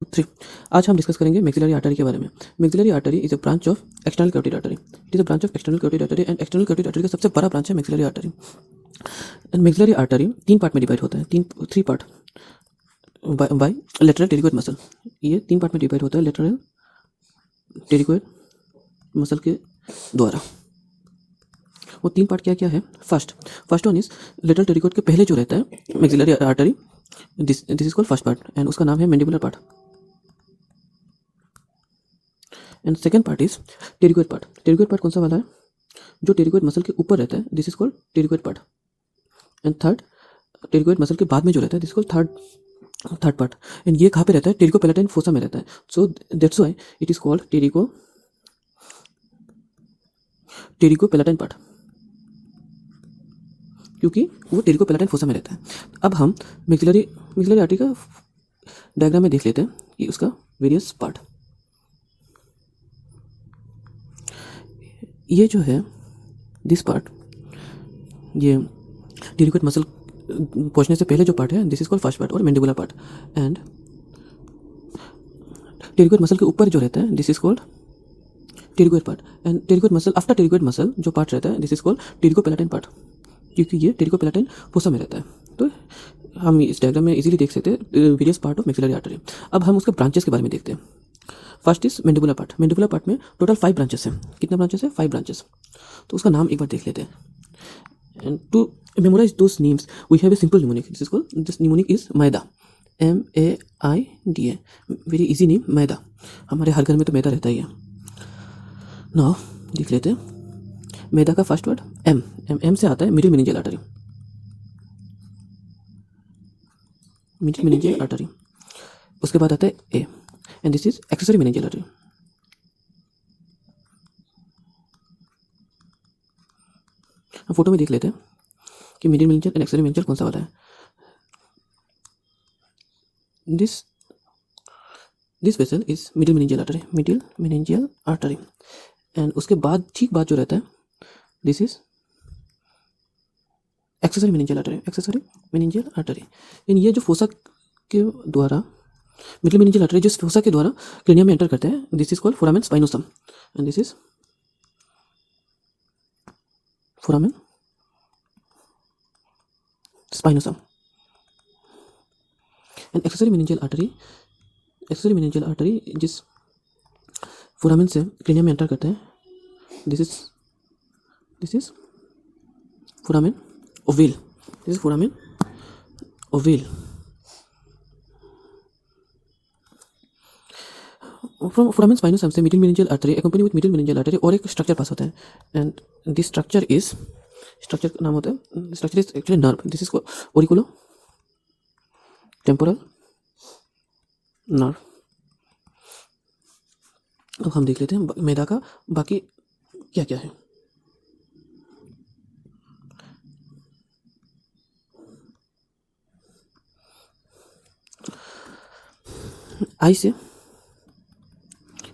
3 आज हम डिस्कस करेंगे मैक्सिलरी आर्टरी के बारे में। Maxillary artery is a branch of external carotid artery. It is a branch of external carotid artery and external carotid artery का सबसे बड़ा ब्रांच है maxillary artery. And maxillary artery 3 part में divide होता है, 3 पार्ट बाय लेटरल टेरिकोइड मसल। ये 3 part में divide होता है लेटरल टेरिकोइड मसल के द्वारा। वो 3 पार्ट क्या क्या है? First one is lateral pterygoid के पहले जो रहता है maxillary artery, this is called first part and उसका नाम है mandibular part. And second part is pterygoid part. Pterygoid part कौन सा वाला है? जो टेरिकोइड मसल के ऊपर रहता है, this is called pterygoid part. And third, pterygoid muscle के बाद में जो रहता है, this called third part. And ये कहाँ पे रहता है? टेरिकोपेलाटाइन फोसा में रहता है। So that's why it is called pterygopalatine part, क्योंकि वो टेरिकोपेलाटाइन फोसा में रहता है। अब हम मैक्सिलरी आर्टरी का डायग्राम में देख लेते हैं कि उसका वेरियस पार्ट। ये जो है दिस पार्ट, ये टेरिकोइड मसल पहुंचने से पहले जो पार्ट है, this is called first part और mandibular part. And pterygoid muscle के ऊपर जो रहता है, this is called pterygoid part. And pterygoid muscle after pterygoid muscle जो पार्ट रहता है, this is called pterygopalatine part, क्योंकि ये टेरिकोपेलाटाइन फोसा में रहता है। तो हम इस डायग्राम में इजीली देख सकते हैं various part of maxillary artery. अब हम उसके ब्रांचेस के बारे में देखते हैं। First is mandibular part. Mandibular part में टोटल 5 ब्रांचेस हैं। कितने ब्रांचेस हैं? 5 ब्रांचेस। तो उसका नाम एक बार देख लेते हैं। And to memorize those names we have a simple mnemonic. This mnemonic is maida, MAIDA। Very easy name, maida. हमारे हर घर में तो मैदा रहता ही है। नाउ देख लेते हैं मैदा का फर्स्ट वर्ड एम से आता है middle meningeal artery. Middle meningeal artery. उसके बाद आता है A and this is accessory meningeal artery. हम फोटो में देख लेते हैं कि middle meningeal and accessory meningeal कौन सा वाला है। This vessel is middle meningeal artery. And उसके बाद ठीक बाद जो रहता है, this is accessory meningeal artery. And ये जो फोसा के द्वारा, मिडिल मेनिंजियल आर्टरी जो फोसा के द्वारा क्रेनियम में एंटर करते हैं, this is called foramen spinosum and this is foramen spinosum. And accessory meningeal artery जिस फोरामेन से क्रेनियम में एंटर करते हैं, this is foramen ovale. From foramen spinosum से middle meningeal artery accompany with middle meningeal artery और एक structure पास होता है। एंड दिस स्ट्रक्चर का नाम होता है, structure is actually nerve. This is auriculo temporal nerve. अब हम देख लेते हैं मैदा का बाकी क्या क्या है। आई से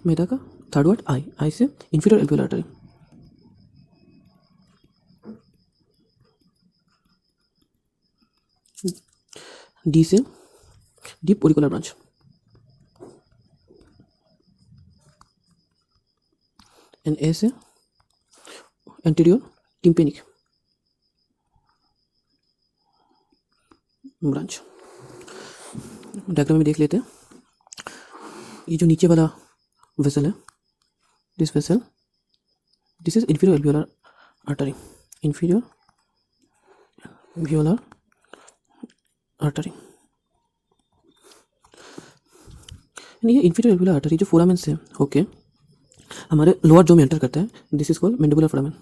मैदा का थर्ड वर्ड आई से इंफीरियर एल्वियोलर आर्टरी। डी से डीप ओरिकुलर ब्रांच। एंड ए से एंटीरियर टिम्पेनिक ब्रांच। डायग्राम में देख लेते हैं। ये जो नीचे वाला वेसल है, this is inferior alveolar artery. ये इंफीरियर एल्वियोलर आर्टरी जो फोरामेन से होके हमारे लोअर जो में एंटर करता है, this is called mandibular foramen.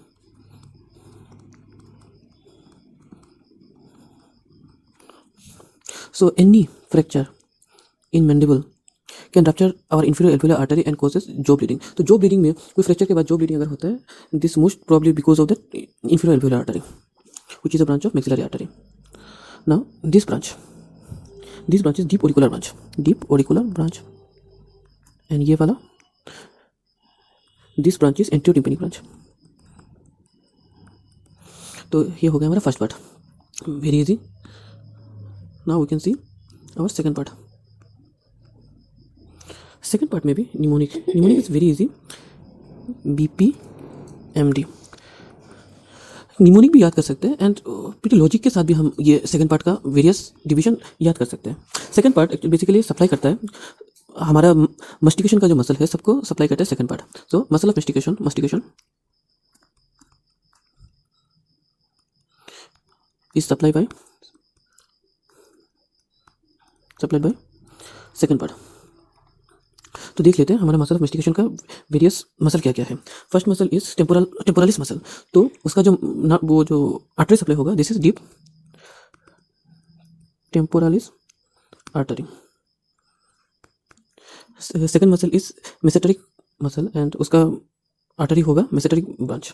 So any fracture in mandible can rupture our inferior alveolar artery and causes jaw bleeding. तो jaw bleeding में कोई फ्रैक्चर के बाद जॉ ब्लीडिंग अगर होता है, this most probably because of the inferior alveolar artery which is a branch of maxillary artery. Now this branch is deep auricular branch. And ये वाला, this branch is anterior tympanic branch. तो ये हो गया हमारा first part, very easy. Now we can see our second part. Second part में भी mnemonic is very easy, BPMD। Mnemonic भी याद कर सकते हैं एंड प्रीटी लॉजिक के साथ भी हम ये सेकंड पार्ट का वेरियस डिवीजन याद कर सकते हैं। सेकंड पार्ट बेसिकली सप्लाई करता है हमारा मस्टिकेशन का जो मसल है सबको सप्लाई करता है second part. So muscle of mastication is supply by second part. तो देख लेते हैं हमारा मसल ऑफ मस्टिकेशन का वेरियस मसल क्या क्या है। First muscle is temporalis muscle. तो उसका जो वो जो आर्टरी सप्लाई होगा, this is deep temporalis artery. Second muscle is mesenteric muscle and उसका आर्टरी होगा mesenteric branch.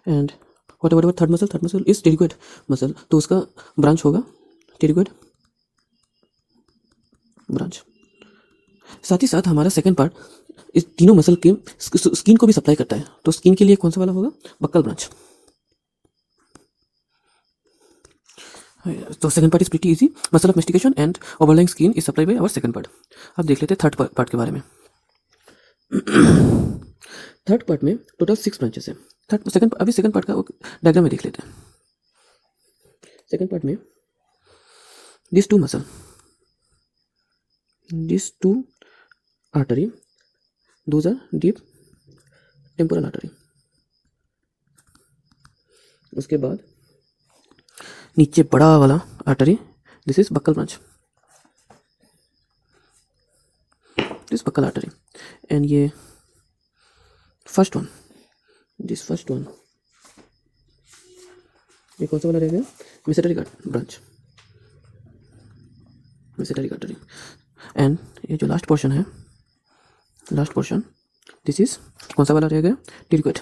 And whatever third muscle is pterygoid muscle. तो उसका ब्रांच होगा टेरिकोइड ब्रांच। साथ ही साथ हमारा सेकंड पार्ट इस तीनों मसल के स्किन को भी सप्लाई करता है। तो स्किन के लिए कौन सा वाला होगा, बक्कल ब्रांच। तो second part is pretty easy, muscle of mastication and overlying skin is supply by our second part. अब देख लेते हैं थर्ड पार्ट के बारे में। थर्ड पार्ट में टोटल 6 ब्रांचेस है। अभी सेकंड पार्ट का डायग्राम में देख लेते हैं। सेकंड पार्ट में this two artery, those are deep temporal artery. उसके बाद नीचे बड़ा वाला artery, this is buccal branch, this buccal artery. And ये फर्स्ट वन, ये कौन सा वाला रहेगा, mesenteric branch, mesenteric artery. And ये जो लास्ट पोर्शन, दिस इज कौन सा वाला रहेगा, टेरिकोइड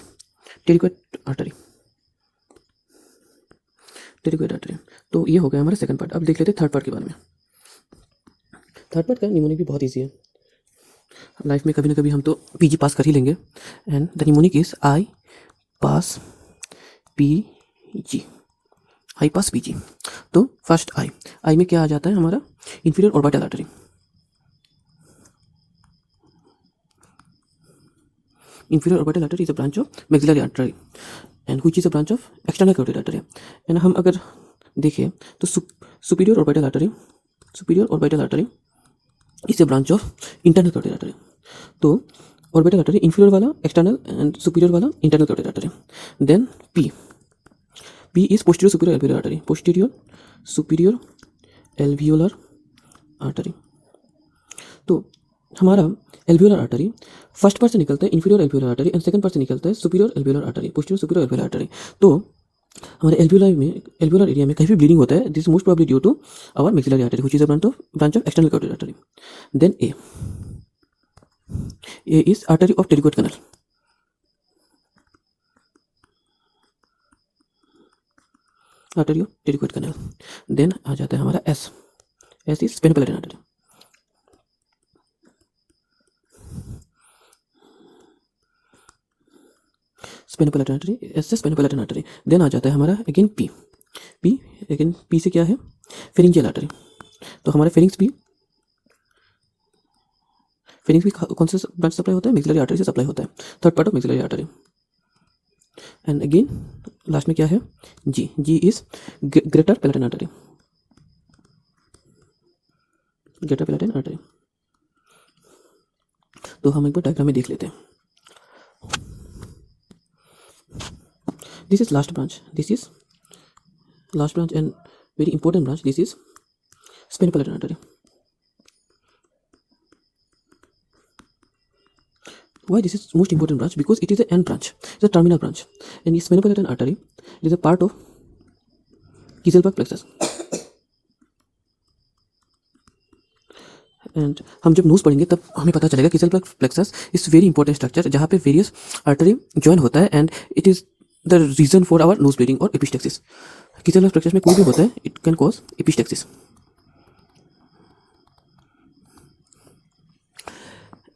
आर्टरी। तो ये हो गया हमारा सेकंड पार्ट। अब देख लेते हैं थर्ड पार्ट के बारे में। थर्ड पार्ट का निमोनिक भी बहुत ईजी है। लाइफ में कभी ना कभी हम तो PG पास कर ही लेंगे। And the mnemonic is I pass PG। तो फर्स्ट आई में क्या आ जाता है हमारा, inferior orbital artery. Inferior orbital artery is a branch of maxillary artery and which is a branch of external carotid artery। And हम अगर देखें तो superior orbital artery is a branch of internal carotid artery। तो orbital artery inferior वाला external and superior वाला internal carotid artery। then P is posterior superior alveolar artery। तो हमारा alveolar artery first part से निकलता है inferior alveolar artery and second part से निकलता है superior alveolar artery, posterior superior alveolar artery. तो हमारे एल्वियोलर एरिया में कहीं भी ब्लीडिंग होता है, this most probably due to our maxillary artery which is a branch of external carotid artery. Then a is artery of pterygoid canal. Then आ जाता है हमारा S is sphenopalatine artery. Sphenopalatine artery. Then आ जाता है हमारा again P से क्या है, फेरिंजियल आर्टरी। तो हमारे फेरिंग्स भी कौन से ब्रांच सप्लाई होता है, मैक्सिलरी आर्टरी से सप्लाई होता है, third part of maxillary artery. And again last में क्या है, जी इज ग्रेटर पैलेटिन आर्टरी। तो हम एक बार डायग्राम में देख लेते हैं। This is last branch and very important branch. This is spenopelletan artery. Why this is most important branch? Because it is the end branch, it's a terminal branch, and this spenopelletan artery is a part of Kieselberg plexus. And हम जब nose पढ़ेंगे तब हमें पता चलेगा Kieselberg plexus is very important structure जहाँ पे various artery join होता है and it is the reason for our nose bleeding और एपिस्टेक्सिस। कीसेलबर्ग प्लेक्सस में कोई भी होता है, इट कैन कॉज एपिस्टेक्सिस।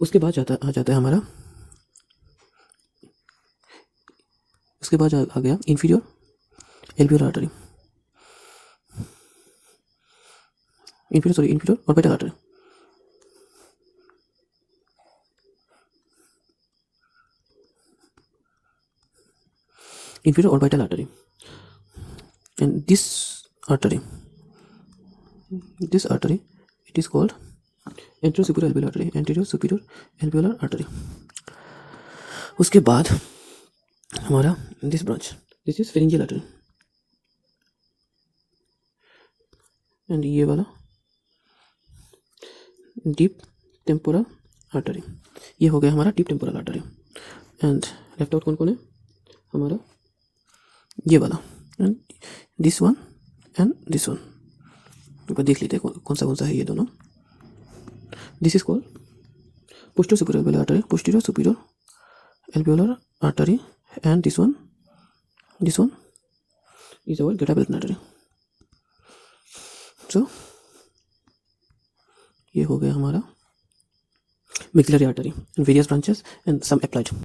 उसके बाद आ जाता है हमारा, उसके बाद आ गया inferior alveolar artery. inferior orbital artery. Inferior orbital artery. And this artery, it is called anterior superior alveolar artery. Anterior superior alveolar artery. उसके बाद हमारा this branch, this is pharyngeal artery, and ये वाला डीप टेम्पोरल आर्टरी. ये हो गया हमारा deep temporal artery. And left out कौन कौन है हमारा, ये वाला, and this one and this one. एक बार देख लेते हैं कौन सा है ये दोनों. This is called posterior superior alveolar artery, posterior superior alveolar artery, and this one is our greater Bellton artery. So ये हो गया हमारा maxillary artery and various branches and some applied.